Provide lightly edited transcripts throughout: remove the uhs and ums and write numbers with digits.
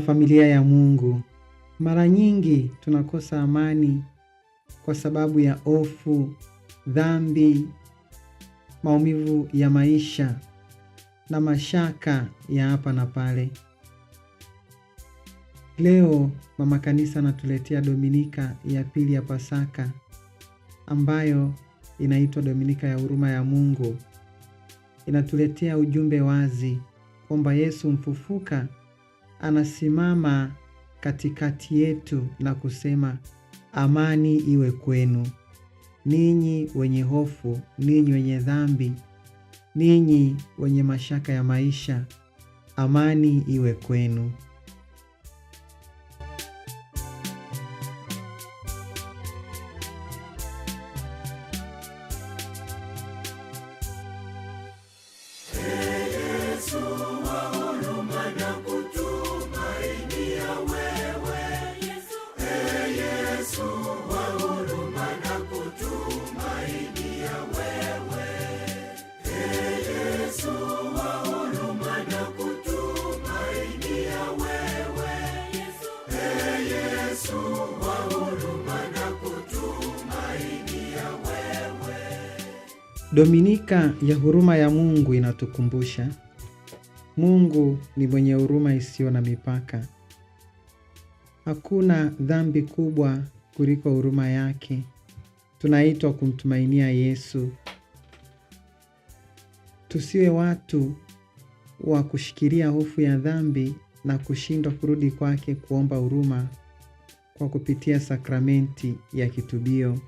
familia ya Mungu, mara nyingi tunakosa amani kwa sababu ya hofu, dhambi, maumivu ya maisha na mashaka ya hapa na pale. Leo mama kanisa anatuletea Dominika ya pili ya Pasaka ambayo inaitwa Dominika ya huruma ya Mungu. Inatuletea ujumbe wazi kwamba Yesu mfufuka anasimama katikati yetu na kusema, amani iwe kwenu. Ninyi wenye hofu, ninyi wenye dhambi, ninyi wenye mashaka ya maisha, amani iwe kwenu. Dominika ya huruma ya Mungu inatukumbusha Mungu ni mwenye huruma isiyo na mipaka. Hakuna dhambi kubwa kuliko huruma yake. Tunaitwa kumtumainia Yesu. Tusiwe watu wa kushikilia hofu ya dhambi na kushindwa kurudi kwake kuomba huruma kwa kupitia sakramenti ya kitubio.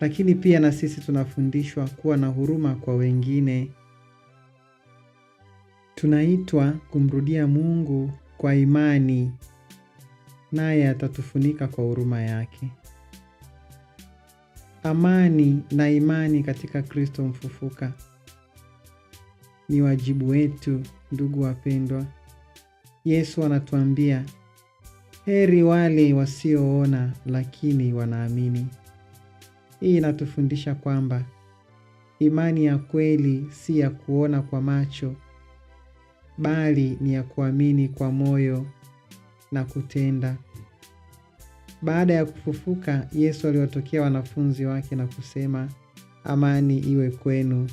Lakini pia na sisi tunafundishwa kuwa na huruma kwa wengine. Tunaitwa kumrudia Mungu kwa imani, naye atatufunika kwa huruma yake. Amani na imani katika Kristo mfufuka ni wajibu wetu, ndugu wapendwa. Yesu anatuambia, heri wale wasioona lakini wanaamini. Hii inatufundisha kwamba imani ya kweli si ya kuona kwa macho, bali ni ya kuamini kwa moyo na kutenda. Baada ya kufufuka, Yesu aliwatokea wanafunzi wake na kusema, amani iwe kwenu.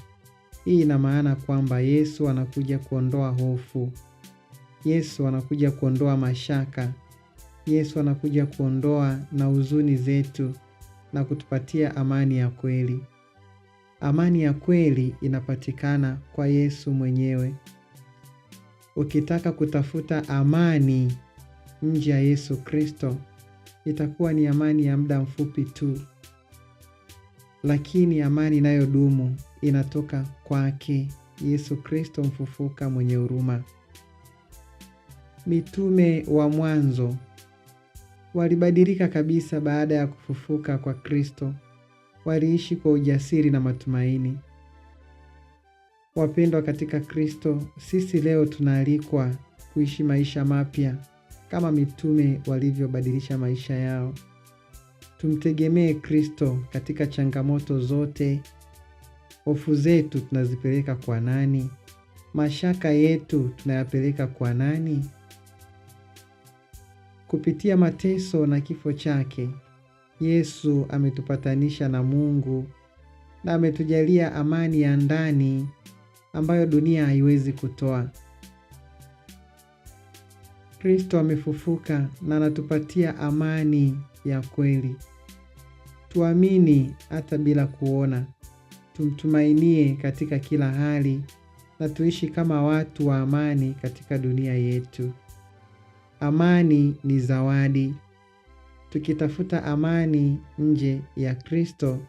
Hii ina maana kwamba Yesu anakuja kuondoa hofu. Yesu anakuja kuondoa mashaka. Yesu anakuja kuondoa na huzuni zetu na kutupatia amani ya kweli. Amani ya kweli inapatikana kwa Yesu mwenyewe. Ukitaka kutafuta amani nje ya Yesu Kristo, itakuwa ni amani ya muda mfupi tu. Lakini amani inayodumu inatoka kwake Yesu Kristo mfufuka mwenye huruma. Mitume wa mwanzo walibadilika kabisa baada ya kufufuka kwa Kristo. Waliishi kwa ujasiri na matumaini. Wapendwa katika Kristo, sisi leo tunaalikwa kuishi maisha mapya kama mitume walivyobadilisha maisha yao. Tumtegemee Kristo katika changamoto zote. Hofu zetu tunazipeleka kwa nani? Mashaka yetu tunayapeleka kwa nani? Kupitia mateso na kifo chake, Yesu ametupatanisha na Mungu na ametujalia amani ya ndani ambayo dunia haiwezi kutoa. Kristo amefufuka na anatupatia amani ya kweli. Tuamini hata bila kuona. Tumtumainie katika kila hali na tuishi kama watu wa amani katika dunia yetu. Amani ni zawadi. Tukitafuta amani nje ya Kristo,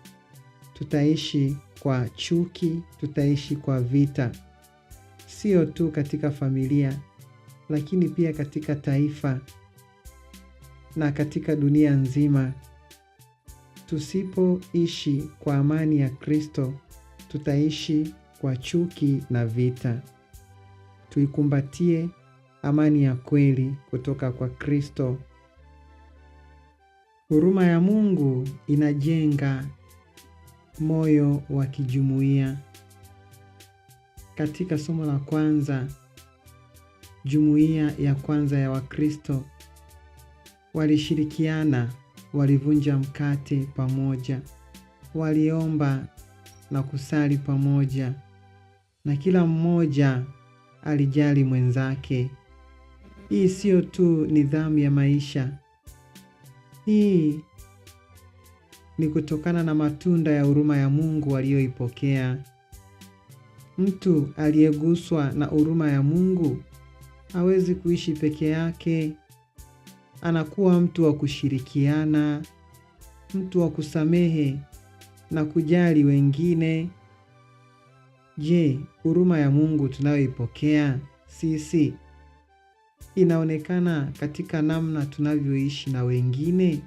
tutaishi kwa chuki, tutaishi kwa vita. Sio tu katika familia, lakini pia katika taifa na katika dunia nzima. Tusipoishi kwa amani ya Kristo, tutaishi kwa chuki na vita. Tuikumbatie amani ya kweli kutoka kwa Kristo. Huruma ya Mungu inajenga moyo wa kijumuiya. Katika somo la kwanza, jumuiya ya kwanza ya Wakristo walishirikiana, walivunja mkate pamoja, waliomba na kusali pamoja, na kila mmoja alijali mwenzake. Hii sio tu nidhamu ya maisha. Hii ni kutokana na matunda ya huruma ya Mungu aliyoipokea. Mtu aliyeguswa na huruma ya Mungu hawezi kuishi peke yake. Anakuwa mtu wa kushirikiana, mtu wa kusamehe na kujali wengine. Je, huruma ya Mungu tunayoipokea sisi inaonekana katika namna tunavyoishi na wengine,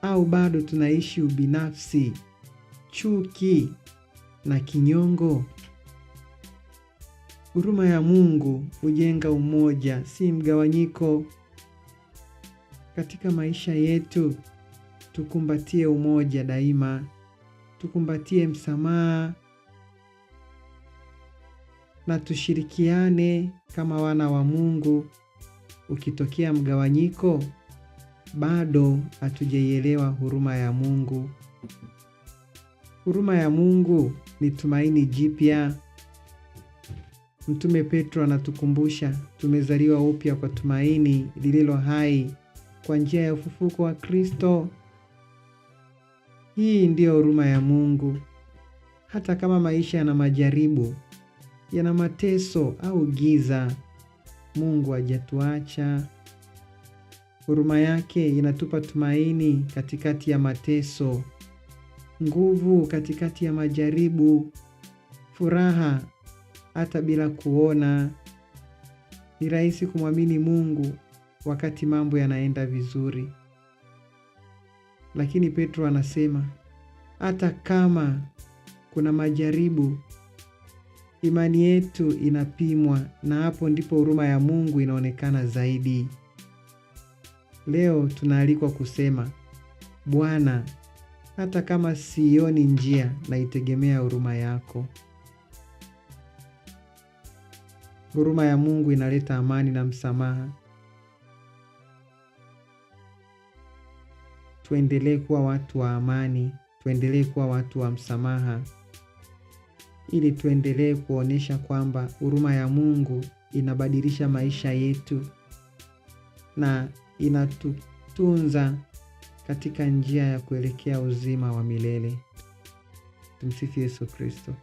au bado tunaishi ubinafsi, chuki na kinyongo? Huruma ya Mungu hujenga umoja, si mgawanyiko. Katika maisha yetu, tukumbatie umoja daima, tukumbatie msamaha na tushirikiane kama wana wa Mungu. Ukitokea mgawanyiko, bado hatujaielewa huruma ya Mungu. Huruma ya Mungu ni tumaini jipya. Mtume Petro anatukumbusha tumezaliwa upya kwa tumaini lililo hai kwa njia ya ufufuko wa Kristo. Hii ndiyo huruma ya Mungu. Hata kama maisha yana majaribu, yana mateso au giza, Mungu hajatuacha. Huruma yake inatupa tumaini katikati ya mateso, nguvu katikati ya majaribu, furaha hata bila kuona. Ni rahisi kumwamini Mungu wakati mambo yanaenda vizuri. Lakini Petro anasema, hata kama kuna majaribu, imani yetu inapimwa, na hapo ndipo huruma ya Mungu inaonekana zaidi. Leo tunaalikwa kusema, Bwana, hata kama sioni njia, naitegemea huruma yako. Huruma ya Mungu inaleta amani na msamaha. Tuendelee kuwa watu wa amani, tuendelee kuwa watu wa msamaha, ili tuendelee kuonesha kwamba huruma ya Mungu inabadilisha maisha yetu na inatutunza katika njia ya kuelekea uzima wa milele. Tumsifu Yesu Kristo.